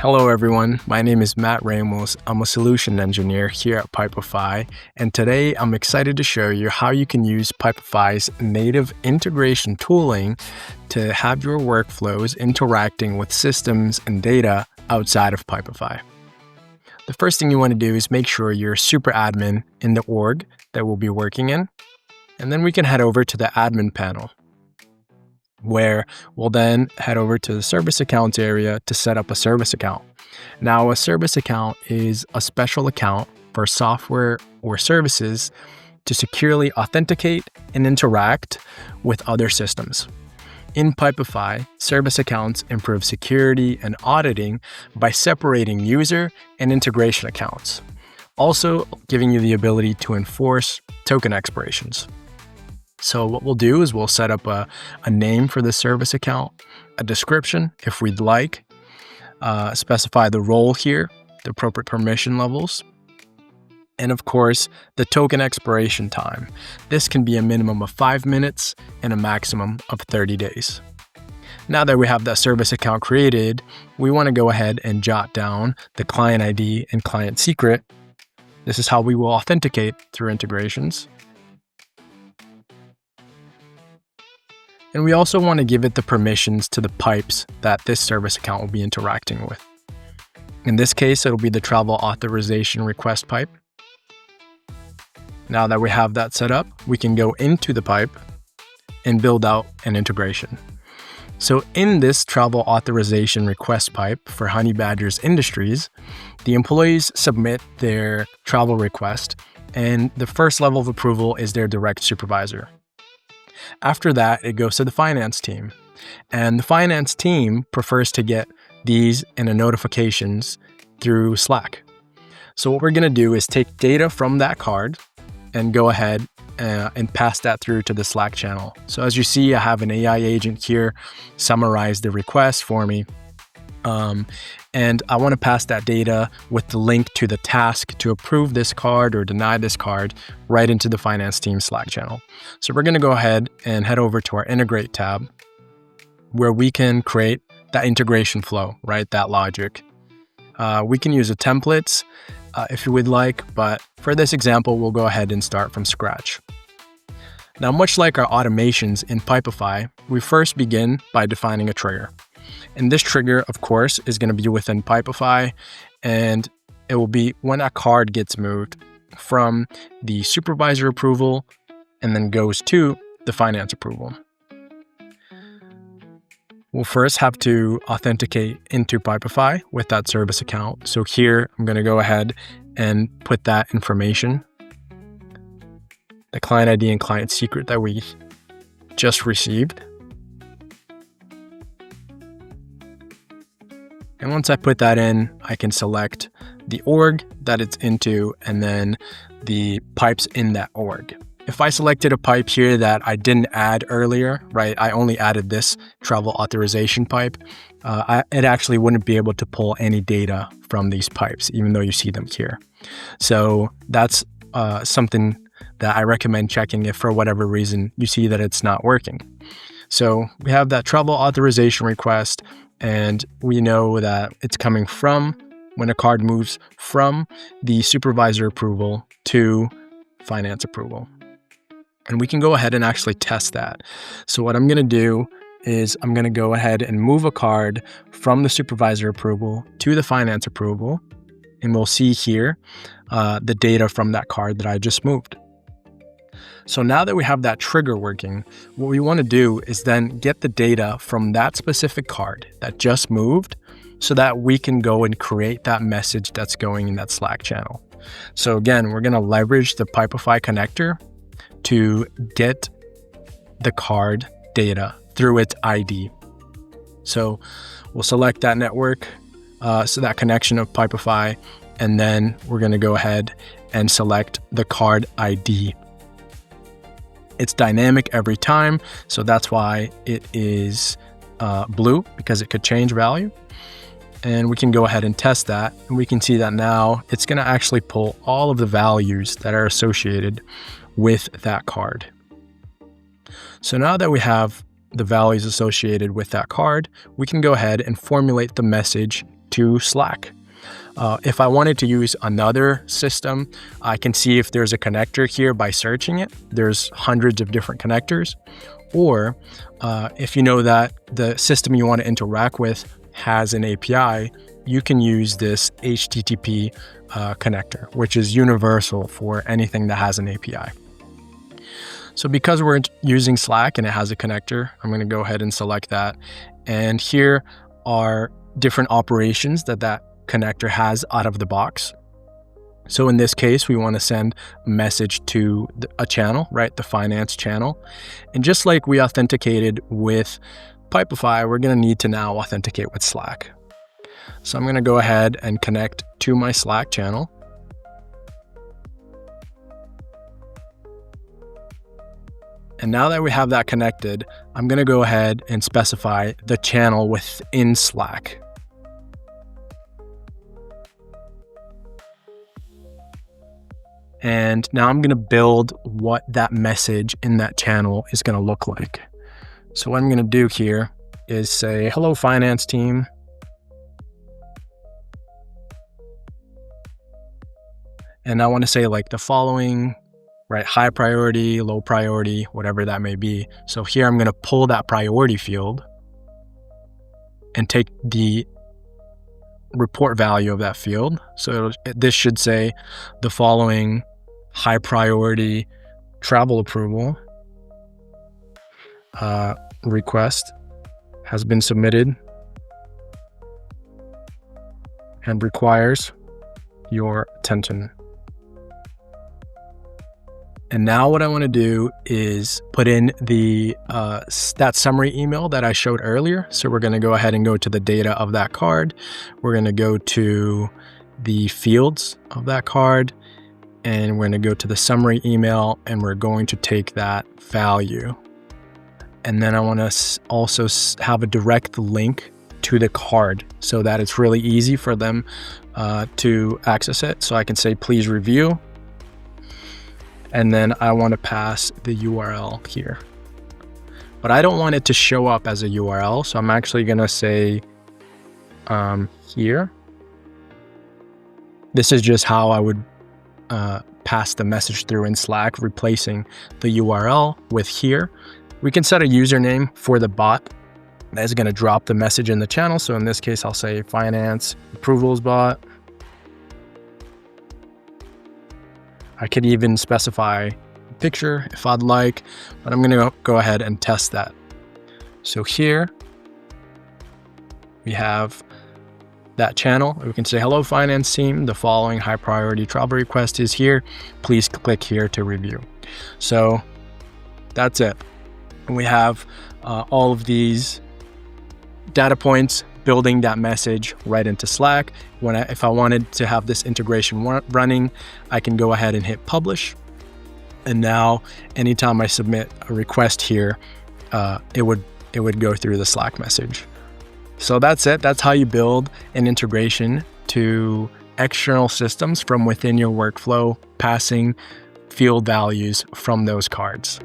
Hello everyone, my name is Matt Ramos. I'm a solution engineer here at Pipefy, and today I'm excited to show you how you can use Pipefy's native integration tooling to have your workflows interacting with systems and data outside of Pipefy. The first thing you want to do is make sure you're a super admin in the org that we'll be working in, and then we can head over to the admin panel, where we'll then head over to the service accounts area to set up a service account. Now, a service account is a special account for software or services to securely authenticate and interact with other systems. In Pipefy, service accounts improve security and auditing by separating user and integration accounts, also giving you the ability to enforce token expirations. So what we'll do is we'll set up a name for the service account, a description if we'd like, specify the role here, the appropriate permission levels, and of course, the token expiration time. This can be a minimum of 5 minutes and a maximum of 30 days. Now that we have that service account created, we want to go ahead and jot down the client ID and client secret. This is how we will authenticate through integrations. And we also want to give it the permissions to the pipes that this service account will be interacting with. In this case, it'll be the travel authorization request pipe. Now that we have that set up, we can go into the pipe and build out an integration. So in this travel authorization request pipe for Honey Badger's Industries, the employees submit their travel request, and the first level of approval is their direct supervisor. After that, it goes to the finance team, and the finance team prefers to get these in a notifications through Slack. So what we're going to do is take data from that card and go ahead and pass that through to the Slack channel. So as you see, I have an AI agent here summarize the request for me. And I want to pass that data with the link to the task to approve this card or deny this card right into the finance team Slack channel. So we're going to go ahead and head over to our integrate tab, where we can create that integration flow, right? That logic. We can use a templates if you would like, but for this example, we'll go ahead and start from scratch. Now, much like our automations in Pipefy, we first begin by defining a trigger. And this trigger, of course, is going to be within Pipefy, and it will be when a card gets moved from the supervisor approval and then goes to the finance approval. We'll first have to authenticate into Pipefy with that service account. So here, I'm going to go ahead and put that information, the client ID and client secret that we just received. And once I put that in, I can select the org that it's into and then the pipes in that org. If I selected a pipe here that I didn't add earlier, right, I only added this travel authorization pipe, it actually wouldn't be able to pull any data from these pipes, even though you see them here. So that's something that I recommend checking if for whatever reason you see that it's not working. So we have that travel authorization request, and we know that it's coming from when a card moves from the supervisor approval to finance approval. And we can go ahead and actually test that. So what I'm going to do is I'm going to go ahead and move a card from the supervisor approval to the finance approval. And we'll see here the data from that card that I just moved. So now that we have that trigger working, what we want to do is then get the data from that specific card that just moved so that we can go and create that message that's going in that Slack channel. So again, we're going to leverage the Pipefy connector to get the card data through its ID. So we'll select that network, so that connection of Pipefy, and then we're going to go ahead and select the card ID. It's dynamic every time, so that's why it is blue, because it could change value. And we can go ahead and test that, and we can see that now it's going to actually pull all of the values that are associated with that card. So now that we have the values associated with that card, we can go ahead and formulate the message to Slack. If I wanted to use another system, I can see if there's a connector here by searching it. There's hundreds of different connectors. Or if you know that the system you want to interact with has an API, you can use this HTTP connector, which is universal for anything that has an API. So because we're using Slack and it has a connector, I'm going to go ahead and select that. And here are different operations that connector has out of the box. So in this case, we want to send a message to a channel, right? The finance channel. And just like we authenticated with Pipefy, we're going to need to now authenticate with Slack. So I'm going to go ahead and connect to my Slack channel. And now that we have that connected, I'm going to go ahead and specify the channel within Slack. And now I'm going to build what that message in that channel is going to look like. So what I'm going to do here is say, hello, finance team. And I want to say like the following, right? High priority, low priority, whatever that may be. So here I'm going to pull that priority field and take the report value of that field. So this should say the following high priority travel approval request has been submitted and requires your attention. And now what I want to do is put in the that summary email that I showed earlier. So we're going to go ahead and go to the data of that card. We're going to go to the fields of that card, and we're going to go to the summary email, and we're going to take that value. And then I want to also have a direct link to the card so that it's really easy for them to access it. So I can say, please review. And then I want to pass the URL here. But I don't want it to show up as a URL. So I'm actually going to say here. This is just how I would pass the message through in Slack, replacing the URL with here. We can set a username for the bot that is going to drop the message in the channel. So in this case, I'll say finance approvals bot. I could even specify a picture if I'd like, but I'm going to go ahead and test that. So here we have that channel. We can say, hello, finance team. The following high priority travel request is here. Please click here to review. So that's it. And we have all of these data points building that message right into Slack. If I wanted to have this integration running, I can go ahead and hit publish. And now anytime I submit a request here, it would go through the Slack message. So that's it. That's how you build an integration to external systems from within your workflow, passing field values from those cards.